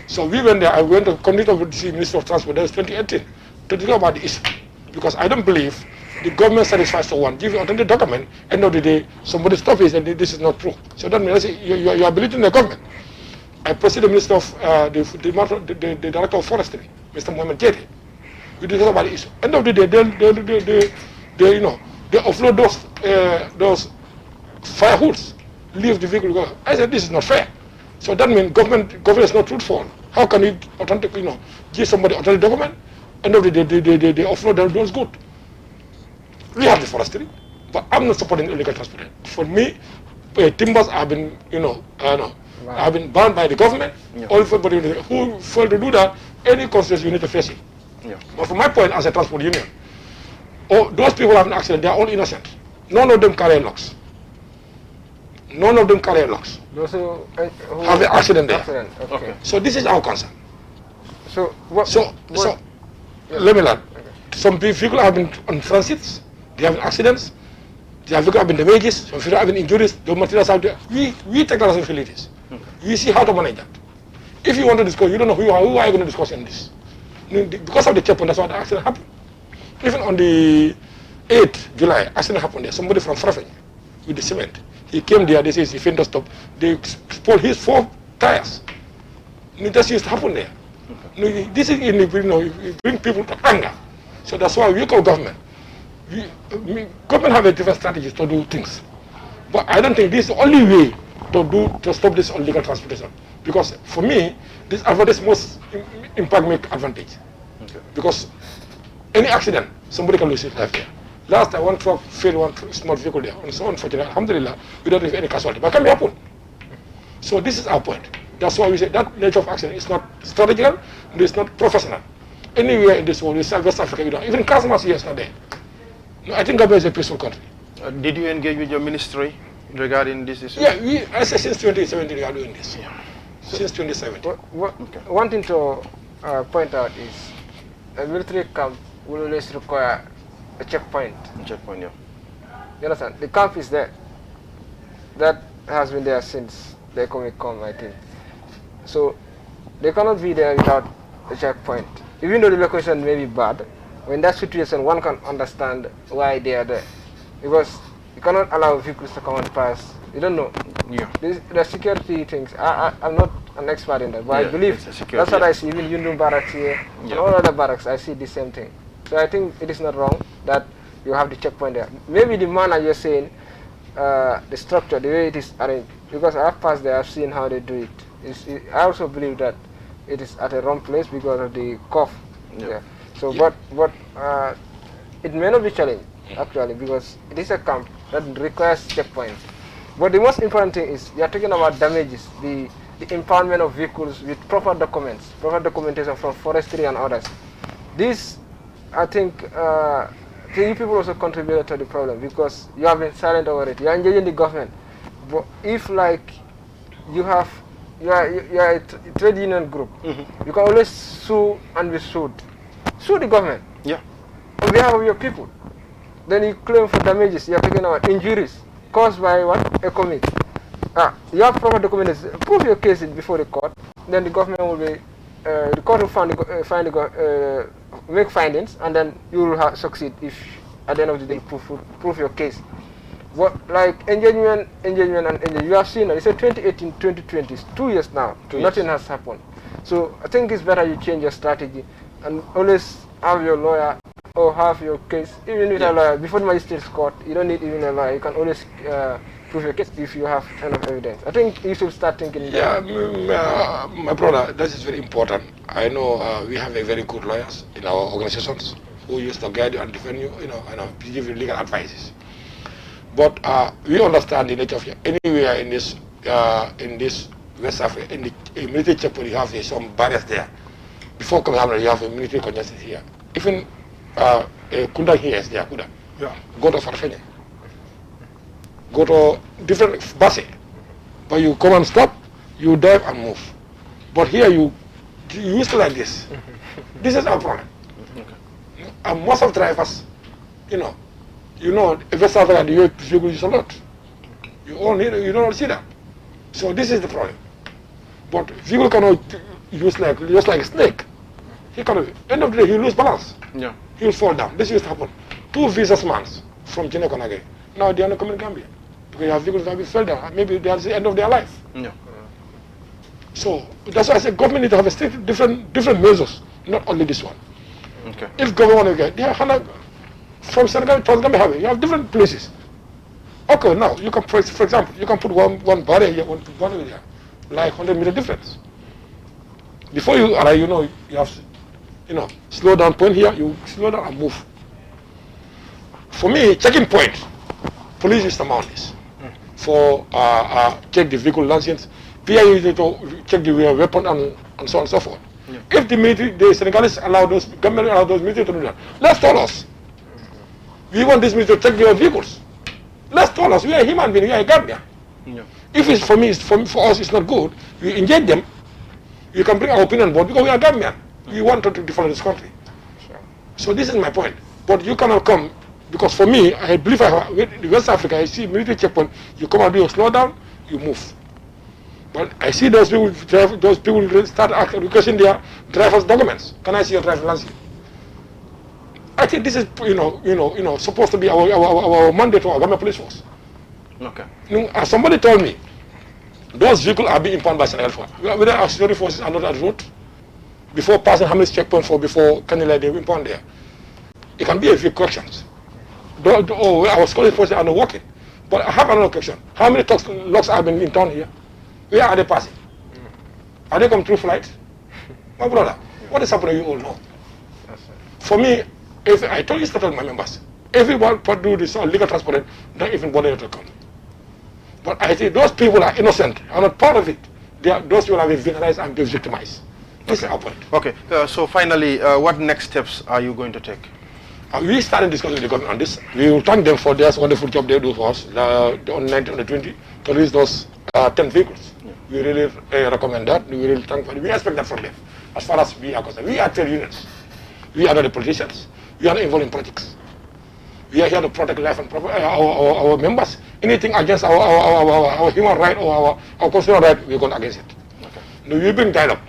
G: So we went there. I went to continue with the Minister of Transport. That was 2018 to talk about the issue, because I don't believe the government satisfies someone, give you authentic document, end of the day, somebody stops it and this is not true. So that means you are belittling the government. I proceed the Minister of the Director of Forestry, Mr. Mohamed Jete. We discuss about the issue. End of the day, they offload those firehoods, leave the vehicle go. I said this is not fair. So that means government is not truthful. How can you authentically, give somebody authentic document? End of the day, they offload those goods. We have the forestry, but I'm not supporting illegal transport. For me, timbers have been, have been banned by the government. Everybody who failed to do that, any consequence you need to face it. But from my point, as a transport union, those people have an accident, they are all innocent. None of them carry locks. None of them carry locks.
B: Those who
G: have an accident there.
B: Okay.
G: So this is our concern.
B: So
G: let me learn. Some people have been on transits, they have accidents, their vehicle have been damages, some people have been injuries, the materials out there. We take that responsibilities. We see how to manage that. If you want to discuss, you don't know who are you going to discuss in this. Because of the checkpoint, that's why the accident happened. Even on the 8th July, accident happened there. Somebody from Frafeng with the cement. He came there, they say he failed to stop. They spoiled his 4 tires. That used to happen there. This is, bring people to anger. So that's why we call government. Government have a different strategies to do things. But I don't think this is the only way to stop this illegal transportation. Because for me, this advantage must impact make advantage. Because any accident, somebody can lose his life there. Last time, one truck failed one small vehicle there. And so unfortunately, alhamdulillah, we don't have any casualty. But it can be happen. So this is our point. That's why we say that nature of accident is not strategical, and it's not professional. Anywhere in this world, West Africa, even Casamance here is not there. No, I think Gambia is a peaceful country.
A: Did you engage with your ministry regarding this issue?
G: Yeah, I say since 2017 we are doing this. Since 2017.
B: One thing to point out is a military camp will always require a checkpoint.
A: Checkpoint, yeah.
B: You understand? The camp is there. That has been there since the economic come, I think. So they cannot be there without a checkpoint. Even though the location may be bad, when that situation, one can understand why they are there. Because you cannot allow vehicles to come and pass. You don't know.
A: Yeah.
B: The security things, I'm not an expert in that, but I believe that's what I see. Even Yundum barracks here, and all other barracks, I see the same thing. So I think it is not wrong that you have the checkpoint there. Maybe the manner you're saying, the structure, the way it is arranged, because I've passed there, I've seen how they do it. I also believe that it is at a wrong place because of the cough. Yeah. So, but it may not be challenged actually because it is a camp that requires checkpoints. But the most important thing is you are talking about damages, the impoundment of vehicles with proper documents, proper documentation from forestry and others. This, I think, you people also contributed to the problem because you have been silent over it. You are engaging the government. But if like you are a trade union group, you can always sue and be sued. Sue the government.
A: Yeah.
B: On behalf of your people. Then you claim for damages. You are talking about injuries caused by what? Economic. You have proper documents. Prove your case before the court. Then the government will be, the court will make findings, and then you will succeed if at the end of the day prove your case. What like engagement. You have seen it. It's a 2018, 2020. It's 2 years now. Nothing has happened. So I think it's better you change your strategy and always have your lawyer or have your case, even with a lawyer, before the magistrate's court. You don't need even a lawyer. You can always prove your case if you have enough evidence. I think you should start thinking.
G: Yeah, my brother, that is very important. I know we have a very good lawyers in our organizations who used to guide you and defend you, and give you legal advices. But we understand the nature of anywhere in this West Africa, in the military checkpoint, you have some barriers there. Before coming out, you have a military congestion here. Even Kunda here is there, Kunda. Yeah. Go to Farfenye. Go to different buses. But you come and stop, you dive and move. But here you used to like this. This is our problem. And most of drivers, if West Africa, you use a lot. You don't see that. So this is the problem. But people cannot use like a snake. He cannot. End of the day, he lose balance.
A: Yeah.
G: He will fall down. This used to happen. 2 businessmen from Guinea Conakry. Now they are not coming to Gambia because they have vehicles that have been sold there. Maybe they are at the end of their life.
A: Yeah.
G: So that's why I say government need to have a different measures, not only this one.
A: Okay.
G: If government want to get, they have from Senegal to Gambia, you have different places. Okay, now you can, for example, you can put one barrier here, one barrier here, like 100-meter difference. Before you arrive, you have, slow down point here, you slow down and move. For me, checking point, police use the mountains for check the vehicle license. PI use it to check the weapon and so on and so forth. Yeah. If the Senegalese allow those, government allow those military to do that, let's tell us. We want this military to check their vehicles. Let's tell us, we are human beings, we are Gambia. Yeah. If it's for us, it's not good, we inject them, you can bring our opinion board because we are Gambian. We want to defend this country. So this is my point. But you cannot come, because for me, I believe in West Africa, I see military checkpoint, you come and do a slow down, you move. But I see those people start requesting their driver's documents. Can I see your driver's license? I think this is, supposed to be our mandate to our Gambia police force.
A: Okay.
G: As somebody told me, those vehicles are being impounded by Senegal. Whether our security forces are not at route, before passing Hamlet's checkpoint before Kanila, they impound there. It can be a few questions. Our security forces are not working. But I have another question. How many locks have been in town here? Where are they passing? Are they coming through flight? My brother, what is happening, you all know. For me, if I told you to tell my members, everyone who do this legal transport, don't even bother to come. But I think those people are innocent, are not part of it. Those people have been victimized and been victimized. This is our point. Okay,
A: so finally, what next steps are you going to take?
G: We started discussing with the government on this. We will thank them for their wonderful job they do for us on 19 and 20 to release those 10 vehicles. Yeah. We really recommend that. We really thank for it. We expect that from them. As far as we are concerned, we are trade unions. We are not the politicians. We are not involved in politics. We are here to protect life and property, our members. Anything against our human right or our constitutional right, we are going against it. Okay. No, we bring dialogue.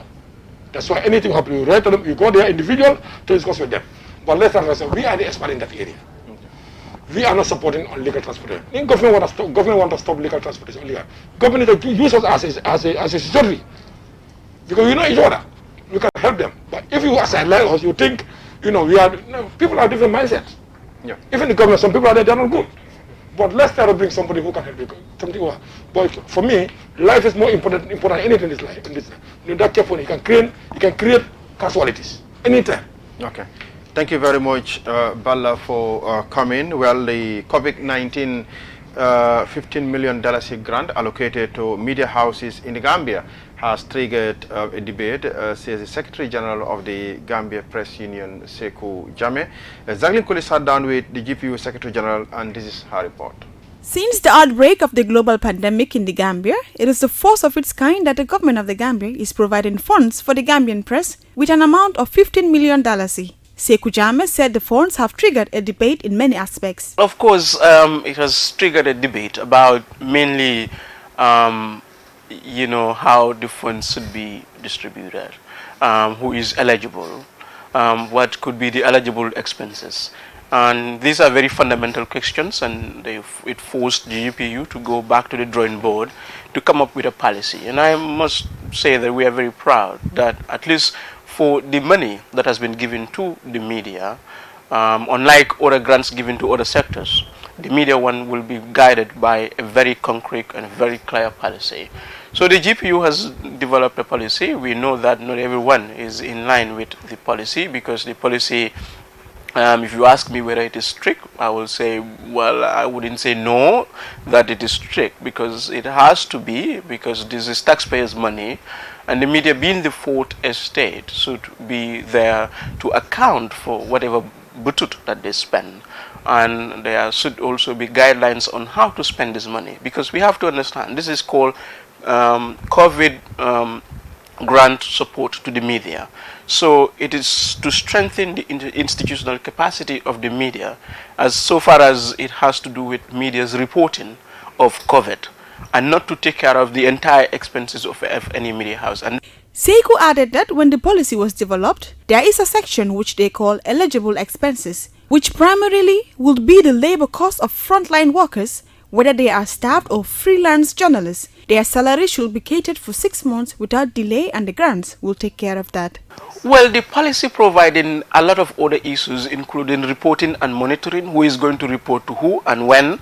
G: That's why anything happens, you write to them, you go there individual to discuss with them. But let's not say we are the expert in that area. Okay. We are not supporting illegal transportation. The government want to stop legal transportation. Government need to use us as a security. Because we know each other. We can help them. But if you as a us, you think, people have different mindsets. Yeah. Even the government, some people are there, they're not good. But let's try to bring somebody who can help you. But for me, life is more important than anything in this life. That checkpoint, you can create casualties anytime.
A: Okay. Thank you very much, Balla, for coming. Well, the COVID-19 $15 million grant allocated to media houses in the Gambia has triggered a debate, says the Secretary General of the Gambia Press Union, Sekou Jammeh. Zaglin Kuli sat down with the GPU Secretary General, and this is her report.
E: Since the outbreak of the global pandemic in the Gambia, it is the first of its kind that the government of the Gambia is providing funds for the Gambian press with an amount of $15 million. Sekou Jammeh said the funds have triggered a debate in many aspects.
F: Of course, it has triggered a debate about mainly, how the funds should be distributed, who is eligible, what could be the eligible expenses. And these are very fundamental questions, and it forced GPU to go back to the drawing board to come up with a policy. And I must say that we are very proud that at least for the money that has been given to the media, unlike other grants given to other sectors, the media one will be guided by a very concrete and very clear policy. So the GPU has developed a policy. We know that not everyone is in line with the policy, because the policy, if you ask me whether it is strict, I will say, well, I wouldn't say no, that it is strict, because it has to be, because this is taxpayers' money, and the media, being the fourth estate, should be there to account for whatever butut that they spend. And there should also be guidelines on how to spend this money, because we have to understand this is called COVID grant support to the media. So it is to strengthen the institutional capacity of the media, as so far as it has to do with media's reporting of COVID, and not to take care of the entire expenses of any media house. And
E: Sekou added that when the policy was developed, there is a section which they call eligible expenses, which primarily would be the labor cost of frontline workers, whether they are staff or freelance journalists. Their salary should be catered for 6 months without delay, and the grants will take care of that.
F: Well, the policy providing a lot of other issues, including reporting and monitoring, who is going to report to who and when,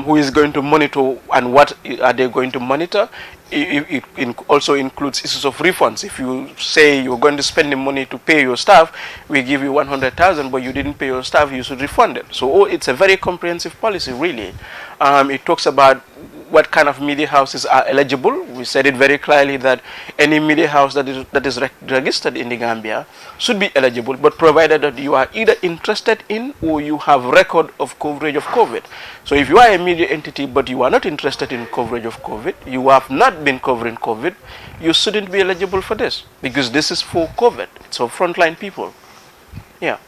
F: who is going to monitor and what are they going to monitor. It also includes issues of refunds. If you say you're going to spend the money to pay your staff, we give you 100,000, but you didn't pay your staff, you should refund it. So it's a very comprehensive policy, really. It talks about what kind of media houses are eligible. We said it very clearly that any media house that is registered in the Gambia should be eligible, but provided that you are either interested in or you have record of coverage of COVID. So if you are a media entity but you are not interested in coverage of COVID, you have not been covering COVID, you shouldn't be eligible for this, because this is for COVID. It's for frontline people. Yeah.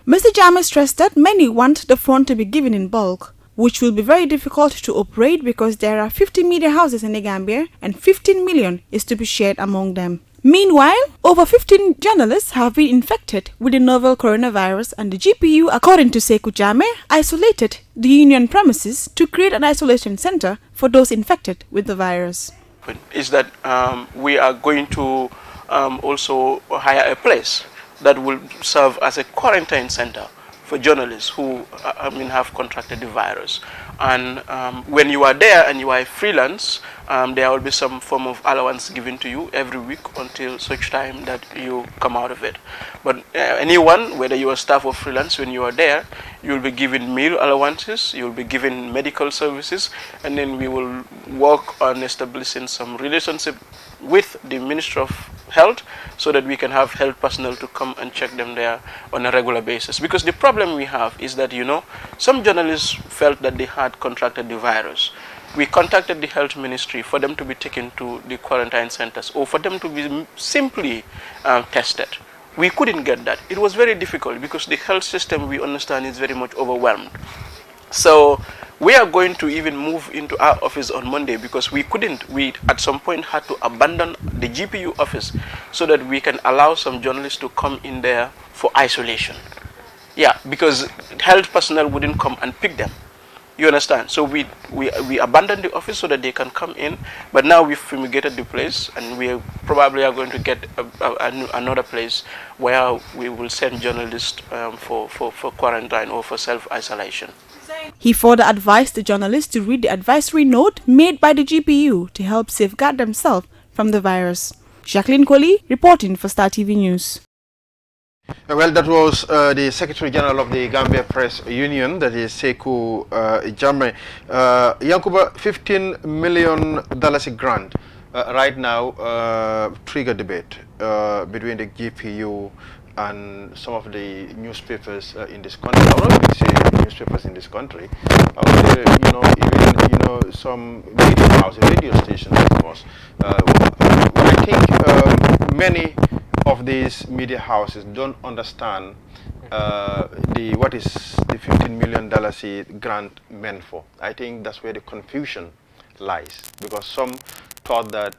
E: Mr. Jammeh stressed that many want the fund to be given in bulk, which will be very difficult to operate because there are 50 media houses in the Gambia and 15 million is to be shared among them. Meanwhile, over 15 journalists have been infected with the novel coronavirus, and the GPU, according to Sekou Jammeh, isolated the union premises to create an isolation center for those infected with the virus.
F: Is that we are going to also hire a place that will serve as a quarantine center for journalists who have contracted the virus. And when you are there and you are a freelance, there will be some form of allowance given to you every week until such time that you come out of it. But anyone, whether you are staff or freelance, when you are there, you will be given meal allowances, you will be given medical services, and then we will work on establishing some relationship with the Ministry of Health so that we can have health personnel to come and check them there on a regular basis. Because the problem we have is that, some journalists felt that they had contracted the virus. We contacted the health ministry for them to be taken to the quarantine centers or for them to be simply tested. We couldn't get that. It was very difficult because the health system, we understand, is very much overwhelmed. So we are going to even move into our office on Monday because we at some point had to abandon the GPU office so that we can allow some journalists to come in there for isolation. Yeah, because health personnel wouldn't come and pick them. You understand? So we abandoned the office so that they can come in, but now we've fumigated the place, and we probably are going to get another place where we will send journalists for quarantine or for self-isolation.
E: He further advised the journalists to read the advisory note made by the GPU to help safeguard themselves from the virus. Jacqueline Coley reporting for Star TV News.
A: Well, that was the Secretary General of the Gambia Press Union, that is Sekou Jammeh. Yankuba, $15 million grant right now trigger debate between the GPU and some of the newspapers in this country. I don't say newspapers in this country. I would say, even some media houses, radio stations, of course. I think many of these media houses don't understand what is the $15 million grant meant for. I think that's where the confusion lies, because some thought that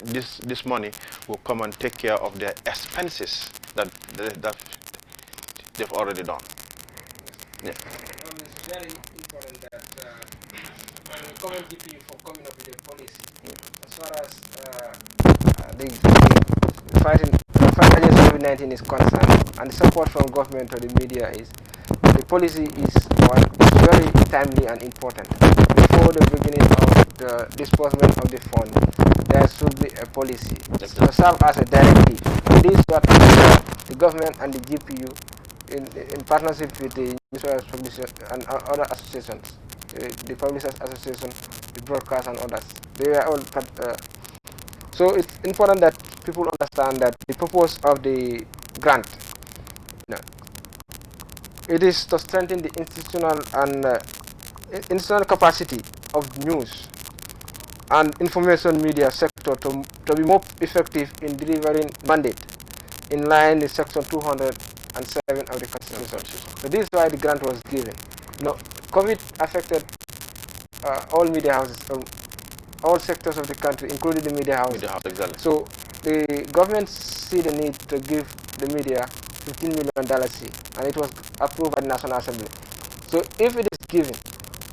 A: this money will come and take care of their expenses that they've already done. Yeah.
B: It's very important that the common GPU for coming up with a policy. As far as the fight against COVID-19 is concerned, and the support from government to the media is, the policy is very timely and important. Before the beginning of the disbursement of the fund, there should be a policy to serve as a directive. And this is what the government and the GPU, in partnership with the newspapers, publishers and other associations, the Publishers Association, the broadcast and others, they are all. So it's important that people understand that the purpose of the grant, it is to strengthen the institutional and institutional capacity of news and information media sector to be more effective in delivering mandate in line with Section 207 of the Constitution. So this is why the grant was given. COVID affected all media houses, all sectors of the country, including the media houses.
A: Exactly.
B: So the government see the need to give the media $15 million, and it was approved by the National Assembly. So if it is given,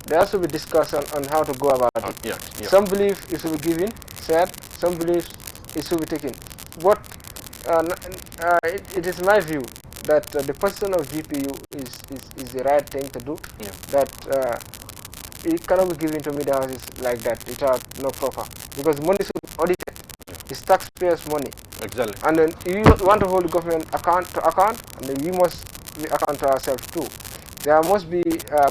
B: there has to be discussion on how to go about it. Some believe it should be given, said. Some believe it should be taken. But it is my view that the position of GPU is the right thing to do. That it cannot be given to media houses like that without no proper, because money should be audited. It's taxpayers' money.
A: Exactly.
B: And then you want to hold the government account to account, and then we must be account to ourselves too. There must be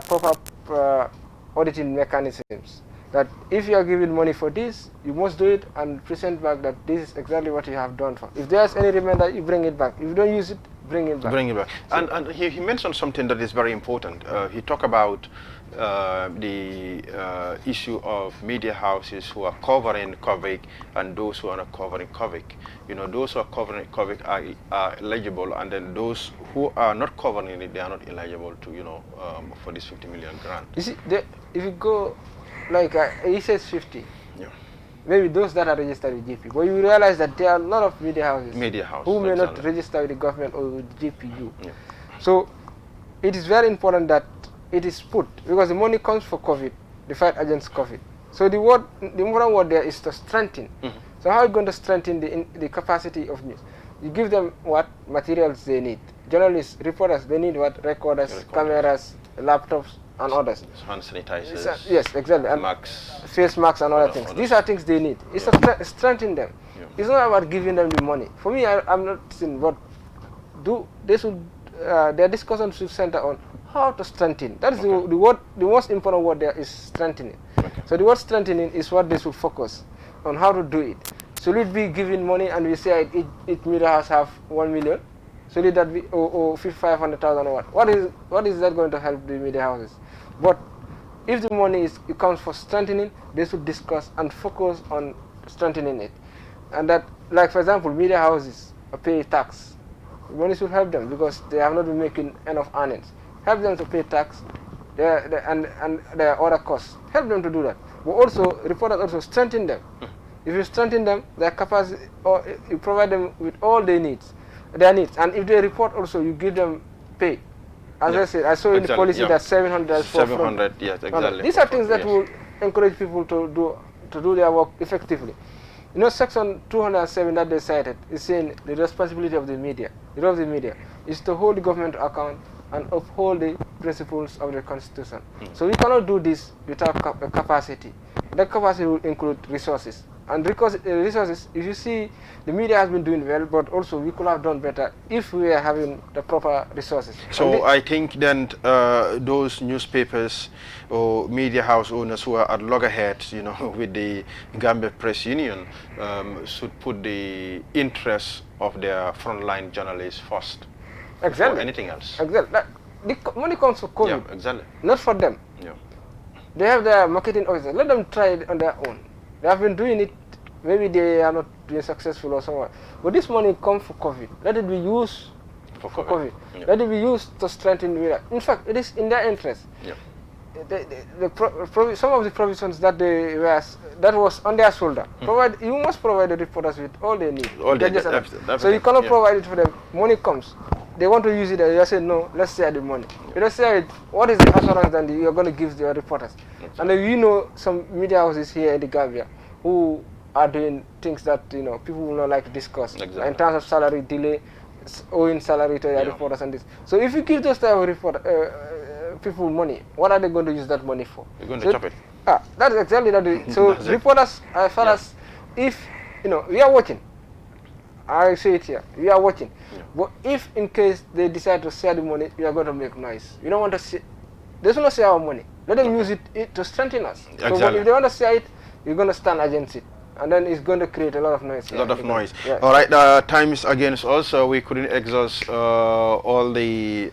B: proper auditing mechanisms. That if you are giving money for this, you must do it and present back that this is exactly what you have done for. If there's any remainder, you bring it back. If you don't use it, bring it back.
A: Bring it back. So and he mentioned something that is very important. He talked about the issue of media houses who are covering COVID and those who are not covering COVID. You know, those who are covering COVID are eligible, and then those who are not covering it, they are not eligible to, you know, for this 50 million grant.
B: You see, if you go, like he says 50.
A: Yeah.
B: Maybe those that are registered with GP. But you realize that there are a lot of media houses who may not register with the government or with GPU. Yeah. So it is very important that it is put, because the money comes for COVID, the fight against COVID. So the important word there is to strengthen. So how are you going to strengthen the capacity of news? You give them what materials they need. Journalists, reporters, they need what? Recorders, cameras, laptops, and others.
A: Hand sanitizers.
B: Yes, exactly. And
A: masks.
B: Face masks and other things. These are things they need. It's to strengthen them. Yeah. It's not about giving them the money. For me, I'm not saying what their discussion should center on how to strengthen. That is the most important word there is strengthening. Okay. So the word strengthening is what they should focus on, how to do it. Should it be giving money and we say each media house have 1 million? Should it that be or 500,000 or what? What is that going to help the media houses? But if the money it comes for strengthening, they should discuss and focus on strengthening it. And that, like for example, media houses pay tax. Money should help them because they have not been making enough earnings. Help them to pay tax and their other costs. Help them to do that. But also, reporters also strengthen them. If you strengthen them, their capacity, or you provide them with all their needs. And if they report also, you give them pay. As I said, I saw in the policy that 700
A: 700, yes, exactly.
B: These are things that will encourage people to do their work effectively. You know, Section 207 that they cited is saying the responsibility of the media, the role of the media, is to hold the government to account and uphold the principles of the Constitution. So we cannot do this without capacity. That capacity will include resources. And because resources, if you see, the media has been doing well, but also we could have done better if we were having the proper resources.
A: So I think then those newspapers or media house owners who are at loggerheads, you know, with the Gambia Press Union, should put the interests of their frontline journalists first.
B: Exactly.
A: Before anything else.
B: Exactly. The money comes for COVID.
A: Yeah, exactly.
B: Not for them.
A: Yeah.
B: They have their marketing officers. Let them try it on their own. They have been doing it. Maybe they are not being successful or somewhere. But this money comes for COVID. Let it be used for COVID. Yeah. Let it be used to strengthen the media. In fact, it is in their interest.
A: Yeah.
B: Some of the provisions that that was on their shoulder. You must provide the reporters with all they need. So you cannot provide it for them. Money comes. They want to use it, and you say no. Let's share the money. You don't share it. What is the assurance that you're going to give the reporters? And then you know some media houses here in the Gambia who are doing things that people will not like to discuss in terms of salary delay, owing salary to their reporters and this. So if you give those type of people money, what are they going to use that money for?
A: You're going to chop it.
B: That's exactly that. So reporters, as far as if we are watching. I say it here. We are watching. Yeah. But if in case they decide to share the money, we are going to make noise. We don't want to see. They should not share our money. Let them use it to strengthen us.
A: Exactly.
B: So if they want to share it, we're going to stand against it. And then it's going to create a lot of noise.
A: A lot of noise.
B: Yeah.
A: All right, time is against us, so we couldn't exhaust all the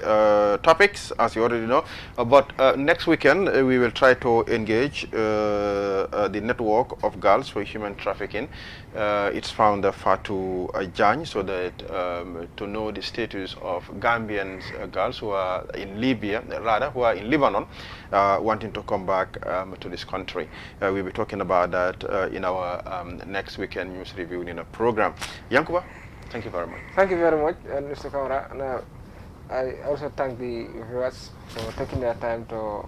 A: topics, as you already know. But next weekend, we will try to engage the network of girls for human trafficking. Its founder, Fatou Jany, so that to know the status of Gambian girls who are in Libya, rather, who are in Lebanon, wanting to come back to this country. We'll be talking about that in our next weekend news review in a program. Yankuba, thank you very much.
B: Thank you very much, Mr. Kamara. And, I also thank the viewers for taking their time to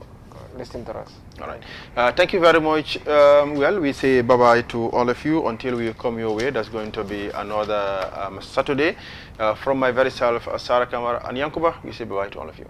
B: listen to us.
A: All right. Thank you very much. Well, we say bye-bye to all of you until we come your way. That's going to be another Saturday. From my very self, Sarah Kamara and Yankuba, we say bye-bye to all of you.